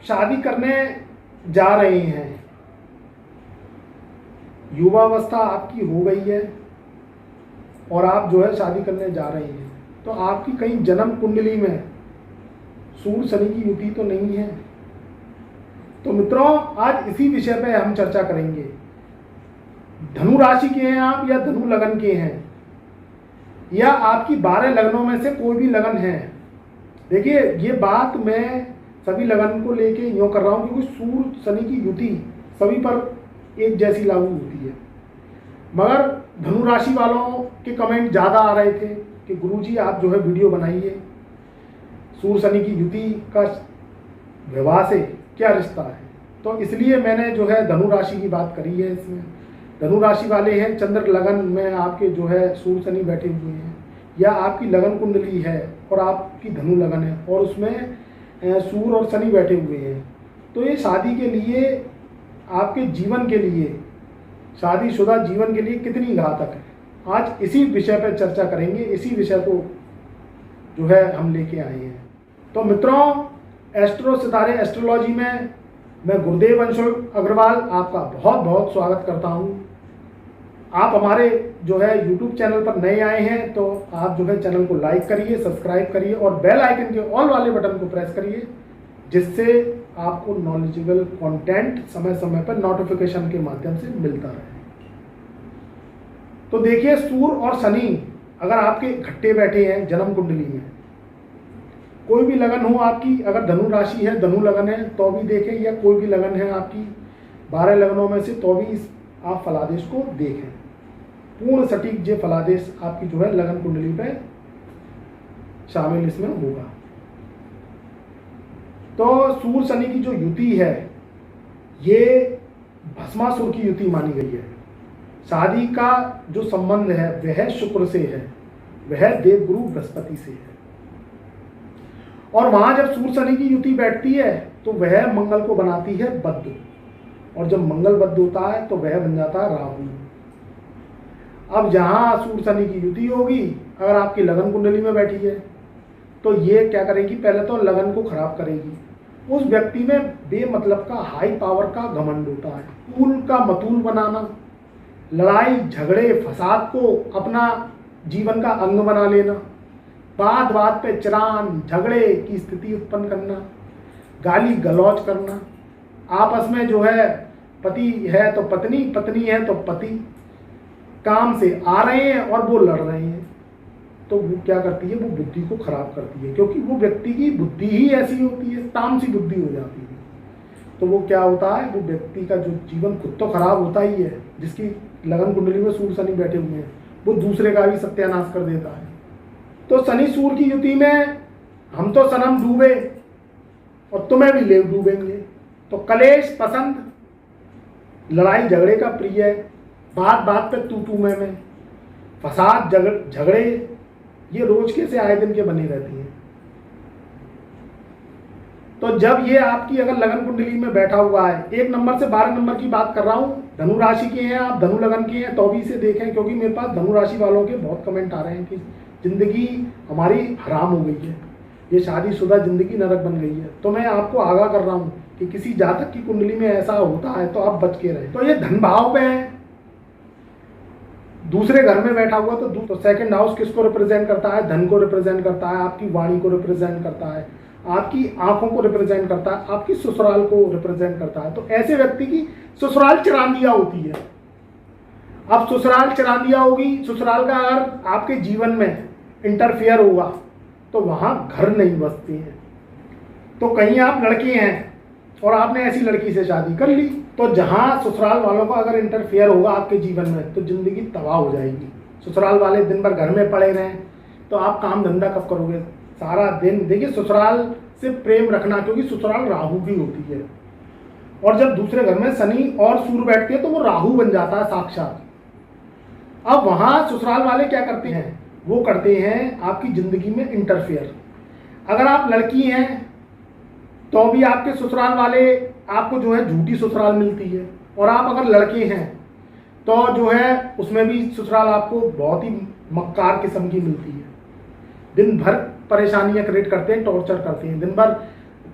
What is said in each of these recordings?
शादी करने जा रहे हैं, युवावस्था आपकी हो गई है और आप जो है शादी करने जा रहे हैं, तो आपकी कहीं जन्म कुंडली में सूर्य शनि की युति तो नहीं है। तो मित्रों, आज इसी विषय पे हम चर्चा करेंगे। धनु राशि के हैं आप या धनु लगन के हैं, या आपकी 12 लगनों में से कोई भी लगन है। देखिए, ये बात मैं सभी लगन को लेके यूँ कर रहा हूँ क्योंकि सूर्य शनि की युति सभी पर एक जैसी लागू होती है। मगर धनु राशि वालों के कमेंट ज़्यादा आ रहे थे कि गुरुजी आप जो है वीडियो बनाइए, सूर्य शनि की युति का विवाह से क्या रिश्ता है। तो इसलिए मैंने जो है धनु राशि की बात करी है। इसमें धनु राशि वाले हैं, चंद्र लगन में आपके जो है सूर्य शनि बैठे हुए हैं, या आपकी लगन कुंडली है और आपकी धनु लगन है और उसमें सूर्य और शनि बैठे हुए हैं, तो ये शादी के लिए, आपके जीवन के लिए, शादीशुदा जीवन के लिए कितनी घातक है। आज इसी विषय पर चर्चा करेंगे, इसी विषय को जो है हम लेके आए हैं। तो मित्रों, एस्ट्रो सितारे एस्ट्रोलॉजी में मैं गुरुदेव अंशुल अग्रवाल आपका बहुत बहुत स्वागत करता हूं। आप हमारे जो है YouTube चैनल पर नए आए हैं तो आप जो है चैनल को लाइक करिए, सब्सक्राइब करिए और बेल आइकन के ऑल वाले बटन को प्रेस करिए, जिससे आपको नॉलेजेबल कंटेंट समय समय पर नोटिफिकेशन के माध्यम से मिलता रहे। तो देखिए, सूर्य और शनि अगर आपके इकट्ठे बैठे हैं जन्म कुंडली में, कोई भी लगन हो आपकी, अगर धनु राशि है, धनु लगन है तो भी देखें, या कोई भी लगन है आपकी 12 लगनों में से तो भी आप फलादेश को देखें। पूर्ण सटीक जे फलादेश आपकी जो है लगन कुंडली पे शामिल इसमें होगा। तो सूर्य शनि की जो युति है ये भस्मासुर की युति मानी गई है। शादी का जो संबंध है वह शुक्र से है, वह देवगुरु बृहस्पति से है। और वहां जब सूर्य शनि की युति बैठती है तो वह मंगल को बनाती है बद्ध, और जब मंगल बद्ध होता है तो वह बन जाता है राहु। अब जहां सूर्य शनि की युति होगी, अगर आपकी लगन कुंडली में बैठी है तो ये क्या करेगी, पहले तो लगन को खराब करेगी। उस व्यक्ति में बेमतलब का हाई पावर का घमंड होता है, तूल का मतूल बनाना, लड़ाई झगड़े फसाद को अपना जीवन का अंग बना लेना, बात बात पे चिरान झगड़े की स्थिति उत्पन्न करना, गाली गलौज करना, आपस में जो है पति है तो पत्नी, पत्नी है तो पति काम से आ रहे हैं और वो लड़ रहे हैं, तो वो क्या करती है, वो बुद्धि को खराब करती है, क्योंकि वो व्यक्ति की बुद्धि ही ऐसी होती है, तामसी बुद्धि हो जाती है। तो वो क्या होता है, वो व्यक्ति का जो जीवन खुद तो खराब होता ही है, जिसकी लगन कुंडली में सूर्य शनि बैठे हुए हैं, वो दूसरे का भी सत्यानाश कर देता है। तो शनि सूर्य की युति में हम तो सनम डूबे और तुम्हें भी ले डूबेंगे। तो कलेश पसंद, लड़ाई झगड़े का प्रिय, बात बात पे तू तू मैं, फसाद झगड़े, ये रोज के से आए दिन के बने रहती हैं। तो जब ये आपकी अगर लगन कुंडली में बैठा हुआ है, 1 नंबर से 12 नंबर की बात कर रहा हूं, धनु राशि के हैं आप, धनु लगन के हैं तो भी इसे देखें, क्योंकि मेरे पास धनु राशि वालों के बहुत कमेंट आ रहे हैं कि जिंदगी हमारी हराम हो गई है, ये शादीशुदा जिंदगी नरक बन गई है। तो मैं आपको आगाह कर रहा हूँ कि किसी जातक की कुंडली में ऐसा होता है तो आप बच के रहें। तो ये धन भाव पे है, दूसरे घर में बैठा हुआ, तो सेकंड हाउस किसको रिप्रेजेंट करता है, धन को रिप्रेजेंट करता है, आपकी वाणी को रिप्रेजेंट करता है, आपकी आंखों को रिप्रेजेंट करता है, आपकी ससुराल को रिप्रेजेंट करता है। तो ऐसे व्यक्ति की ससुराल चिरांदिया होती है। अब ससुराल चिरांदिया होगी, ससुराल का अगर आपके जीवन में इंटरफेयर होगा तो वहां घर नहीं बसते हैं। तो कहीं आप लड़के हैं और आपने ऐसी लड़की से शादी कर ली, तो जहां ससुराल वालों का अगर इंटरफेयर होगा आपके जीवन में तो जिंदगी तबाह हो जाएगी। ससुराल वाले दिन भर घर में पड़े रहें तो आप काम धंधा कब करोगे, सारा दिन। देखिए, ससुराल से प्रेम रखना, क्योंकि ससुराल राहु की होती है, और जब दूसरे घर में शनि और सूर्य बैठते हैं तो वो राहु बन जाता है साक्षात। अब वहां ससुराल वाले क्या करते हैं, वो करते हैं आपकी जिंदगी में इंटरफेयर। अगर आप लड़की हैं तो भी आपके ससुराल वाले आपको जो है झूठी ससुराल मिलती है, और आप अगर लड़के हैं तो जो है उसमें भी ससुराल आपको बहुत ही मक्कार किस्म की मिलती है। दिन भर परेशानियां क्रिएट करते हैं, टॉर्चर करते हैं, दिन भर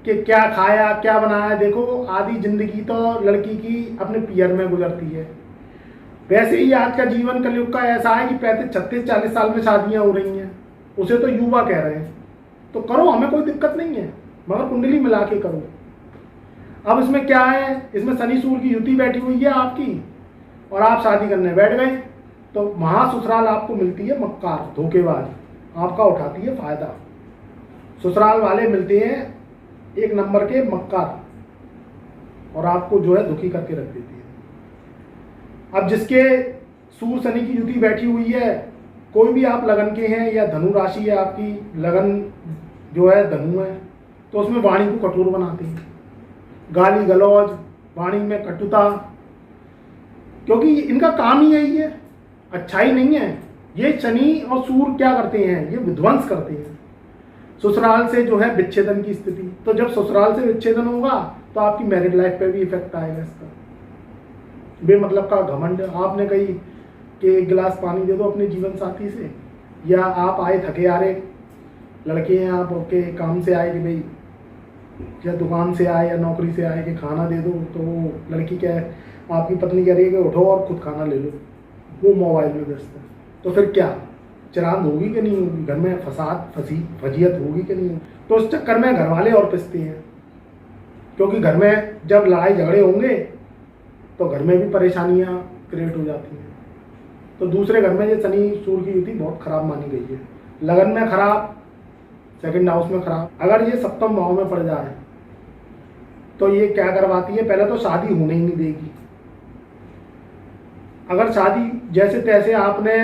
कि क्या खाया क्या बनाया। देखो आधी जिंदगी तो लड़की की अपने पियर में गुजरती है। वैसे ही आज का जीवन कलयुग का ऐसा है कि 35 36 40 साल में शादियां हो रही हैं, उसे तो युवा कह रहे हैं। तो करो, हमें कोई दिक्कत नहीं है, मगर कुंडली मिला के करो। अब इसमें क्या है, इसमें शनि सूर्य की युति बैठी हुई है आपकी, और आप शादी करने बैठ गए तो महाससुराल आपको मिलती है मक्कार, धोखेबाज, आपका उठाती है फायदा। ससुराल वाले मिलते हैं एक नंबर के मक्कार, और आपको जो है दुखी करके रख देती है। अब जिसके सूर्य शनि की युति बैठी हुई है, कोई भी आप लगन के हैं या धनु राशि है आपकी, लगन जो है धनु है, तो उसमें वाणी को कठोर बनाते हैं, गाली गलौज, वाणी में कटुता, क्योंकि इनका काम ही यही है, अच्छाई नहीं है। ये शनि और सूर्य क्या करते हैं, ये विध्वंस करते हैं। ससुराल से जो है विच्छेदन की स्थिति, तो जब ससुराल से विच्छेदन होगा तो आपकी मैरिड लाइफ पे भी इफेक्ट आएगा इसका। बेमतलब का घमंड, आपने कही कि एक गिलास पानी दे दो अपने जीवन साथी से, या आप आए थके आ रहे लड़के हैं, आप के काम से आए कि भाई, या दुकान से आए या नौकरी से आए कि खाना दे दो, तो वो लड़की क्या है, आपकी पत्नी कह रही है कि उठो और खुद खाना ले लो, वो मोबाइल में व्यस्त है। तो फिर क्या चिरांद होगी कि नहीं होगी, घर में फजीयत होगी कि नहीं होगी। तो उस चक्कर में घर वाले और पिसते हैं, क्योंकि घर में जब लड़ाई झगड़े होंगे तो घर में भी परेशानियां क्रिएट हो जाती हैं। तो दूसरे घर में ये शनि सूर्य की युति बहुत खराब मानी गई है। लगन में खराब, सेकंड हाउस में खराब। अगर ये सप्तम भाव में पड़ जाए तो ये क्या करवाती है, पहले तो शादी होने ही नहीं देगी। अगर शादी जैसे तैसे आपने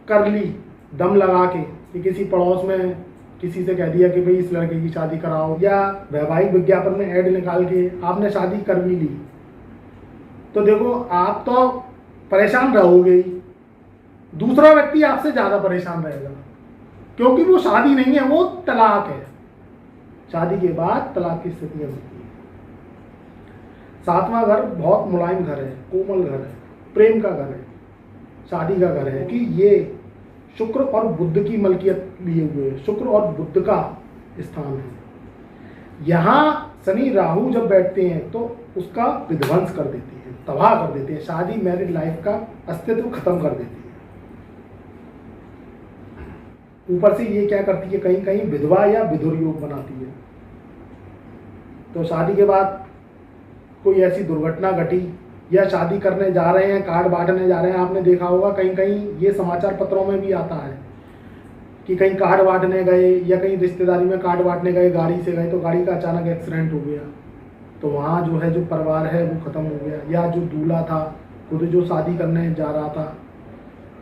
कर ली दम लगा के, कि किसी पड़ोस में किसी से कह दिया कि भाई इस लड़के की शादी कराओ, या वैवाहिक विज्ञापन में ऐड निकाल के आपने शादी कर भी ली, तो देखो आप तो परेशान रहोगे ही, दूसरा व्यक्ति आपसे ज्यादा परेशान रहेगा, क्योंकि वो शादी नहीं है, वो तलाक है। शादी के बाद तलाक की स्थितियां होती है। सातवां घर बहुत मुलायम घर है, कोमल घर है, प्रेम का घर है, शादी का घर है, कि ये शुक्र और बुध की मलकियत लिए हुए है, शुक्र और बुध का स्थान है। यहाँ शनि राहु जब बैठते हैं तो उसका विध्वंस कर देते हैं, तबाह कर देते हैं, शादी मैरिड लाइफ का अस्तित्व खत्म कर देती है। ऊपर से ये क्या करती है, कहीं कहीं विधवा या विधुर योग बनाती है। तो शादी के बाद कोई ऐसी दुर्घटना घटी, या शादी करने जा रहे हैं, कार्ड बांटने जा रहे हैं, आपने देखा होगा कहीं कहीं ये समाचार पत्रों में भी आता है कि कहीं कार्ड बांटने गए या कहीं रिश्तेदारी में कार्ड बांटने गए, गाड़ी से गए तो गाड़ी का अचानक एक्सीडेंट हो गया, तो वहाँ जो है जो परिवार है वो ख़त्म हो गया। या जो दूल्हा था खुद जो शादी करने जा रहा था,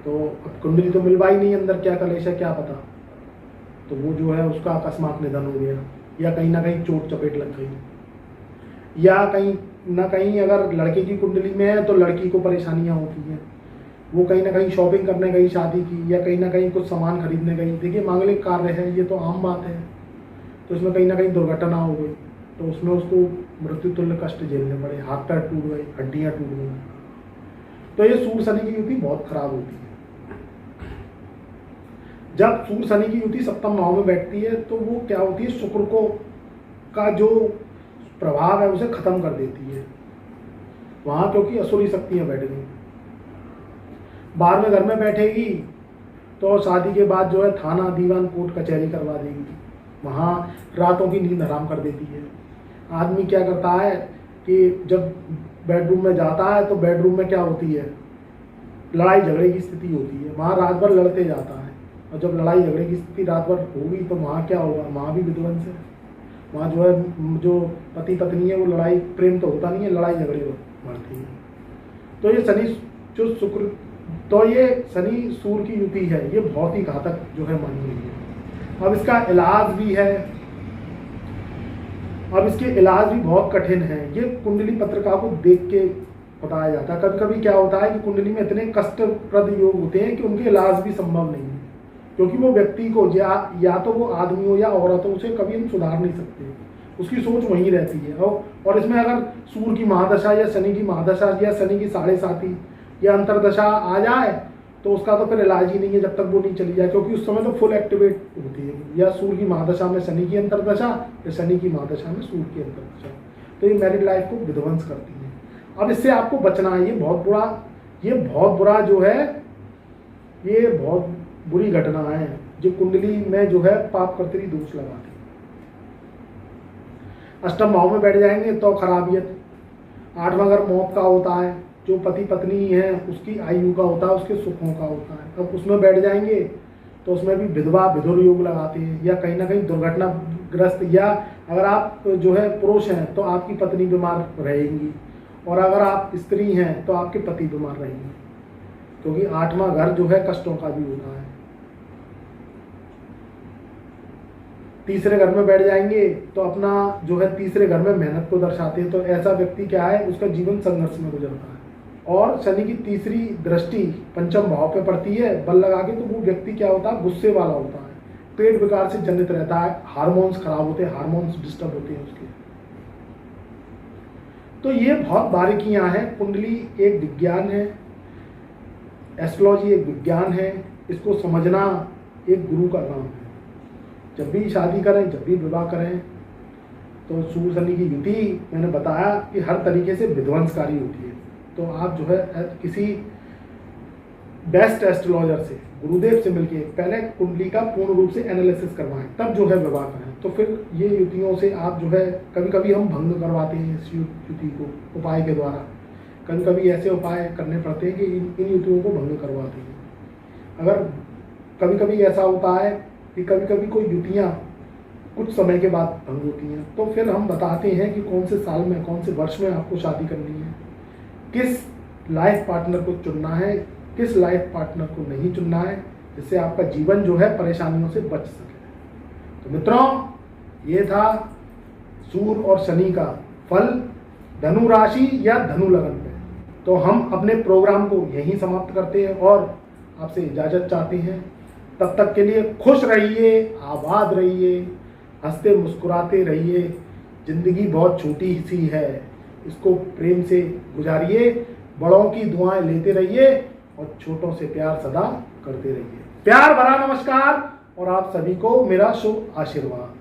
तो अब कुंडली तो मिलवा ही नहीं, अंदर क्या कलेश है क्या पता, तो वो जो है उसका अकस्मात निधन हो गया, या कहीं ना कहीं चोट चपेट लग गई, या कहीं ना कहीं अगर लड़के की कुंडली में है तो लड़की को परेशानियां होती हैं, वो कहीं ना कहीं शॉपिंग करने गई शादी की, या कहीं ना कहीं कुछ सामान खरीदने गई। देखिए मांगलिक कार्य है, ये तो आम बात है, तो इसमें कहीं ना कहीं दुर्घटना हो गई, तो उसमें उसको मृत्यु तुल्य कष्ट झेलने पड़े, हाथ पैर टूट गए, हड्डियाँ टूट गई। तो ये सूर्य शनि की युति बहुत खराब होती है। जब सूर्य शनि की युति सप्तम भाव में बैठती है तो वो क्या होती है, शुक्र को का जो प्रभाव है उसे खत्म कर देती है वहां, क्योंकि असुरी शक्तियां बैठ गई। 12वें घर में बैठेगी तो शादी के बाद जो है थाना दीवान कोर्ट कचहरी करवा देगी, वहां रातों की नींद हराम कर देती है। आदमी क्या करता है कि जब बेडरूम में जाता है तो बेडरूम में क्या होती है, लड़ाई झगड़े की स्थिति होती है, वहाँ रात भर लड़ते जाता है, और जब लड़ाई झगड़े की स्थिति रात भर होगी तो वहाँ क्या होगा, वहाँ भी विध्वंस है। वहाँ जो है जो पति पत्नी है वो लड़ाई, प्रेम तो होता नहीं है, लड़ाई झगड़े बढ़ती है। तो ये शनि जो शुक्र, तो ये शनि सूर्य की युति है, ये बहुत ही घातक जो है मानी गई है। अब इसका इलाज भी है, अब इसके इलाज भी बहुत कठिन है। ये कुंडली पत्रिका को देख के बताया जाता है। कभी कभी क्या होता है कि कुंडली में इतने कष्टप्रद योग होते हैं कि उनके इलाज भी संभव नहीं है, क्योंकि वो व्यक्ति को या तो वो आदमी हो या औरत हो, उसे कभी हम सुधार नहीं सकते, उसकी सोच वहीं रहती है। और इसमें अगर सूर्य की महादशा या शनि की महादशा या शनि की 7.5 या अंतरदशा आ जाए तो उसका तो फिर इलाज ही नहीं है जब तक वो नहीं चली जाए, क्योंकि उस समय तो फुल एक्टिवेट होती है, या सूर्य की महादशा में शनि की अंतर्दशा, या शनि की महादशा में सूर्य की अंतर्दशा। तो ये मैरिड लाइफ को विध्वंस करती है। अब इससे आपको बचना है। ये बहुत बुरा जो है, ये बहुत बुरी घटना है जो कुंडली में जो है पाप कर्तरी दोष लगाती है। अष्टम भाव में बैठ जाएंगे तो खराबियत। 8वां घर मौत का होता है, जो पति पत्नी है उसकी आयु का होता है, उसके सुखों का होता है। अब उसमें बैठ जाएंगे तो उसमें भी विधवा विधुर योग लगाते हैं, या कहीं ना कहीं दुर्घटनाग्रस्त, या अगर आप जो है पुरुष हैं तो आपकी पत्नी बीमार रहेंगी, और अगर आप स्त्री हैं तो आपके पति बीमार रहेंगे, क्योंकि 8वां घर जो है कष्टों का भी होता है। तीसरे घर में बैठ जाएंगे तो अपना जो है तीसरे घर में मेहनत को दर्शाते हैं, तो ऐसा व्यक्ति क्या है, उसका जीवन संघर्ष में गुजरता है। और शनि की तीसरी दृष्टि पंचम भाव पे पड़ती है बल लगा के, तो वो व्यक्ति क्या होता है, गुस्से वाला होता है, पेट विकार से जनित रहता है, हार्मोन्स खराब होते हैं, हार्मोन्स डिस्टर्ब होते हैं उसके। तो ये बहुत बारीकियां हैं। कुंडली एक विज्ञान है, एस्ट्रोलॉजी एक विज्ञान है, इसको समझना एक गुरु का काम है। जब भी शादी करें, जब भी विवाह करें, तो सूर्य शनि की युति मैंने बताया कि हर तरीके से विध्वंसकारी होती है। तो आप जो है किसी बेस्ट एस्ट्रोलॉजर से, गुरुदेव से मिलके पहले कुंडली का पूर्ण रूप से एनालिसिस करवाएं, तब जो है विवाह करें। तो फिर ये युतियों से आप जो है, कभी कभी हम भंग करवाते हैं इस युति को उपाय के द्वारा, कभी कभी ऐसे उपाय करने पड़ते हैं कि इन युतियों को भंग करवाते हैं। अगर कभी कभी ऐसा होता है कि कभी कभी कोई युतियाँ कुछ समय के बाद भंग होती हैं, तो फिर हम बताते हैं कि कौन से साल में, कौन से वर्ष में आपको शादी करनी है, किस लाइफ पार्टनर को चुनना है, किस लाइफ पार्टनर को नहीं चुनना है, जिससे आपका जीवन जो है परेशानियों से बच सके। तो मित्रों, ये था सूर्य और शनि का फल धनु राशि या धनु लगन पे। तो हम अपने प्रोग्राम को यहीं समाप्त करते हैं और आपसे इजाजत चाहते हैं। तब तक के लिए खुश रहिए, आबाद रहिए, हंसते मुस्कुराते रहिए। जिंदगी बहुत छोटी सी है, इसको प्रेम से गुजारिए, बड़ों की दुआएं लेते रहिए और छोटों से प्यार सदा करते रहिए। प्यार भरा नमस्कार और आप सभी को मेरा शुभ आशीर्वाद।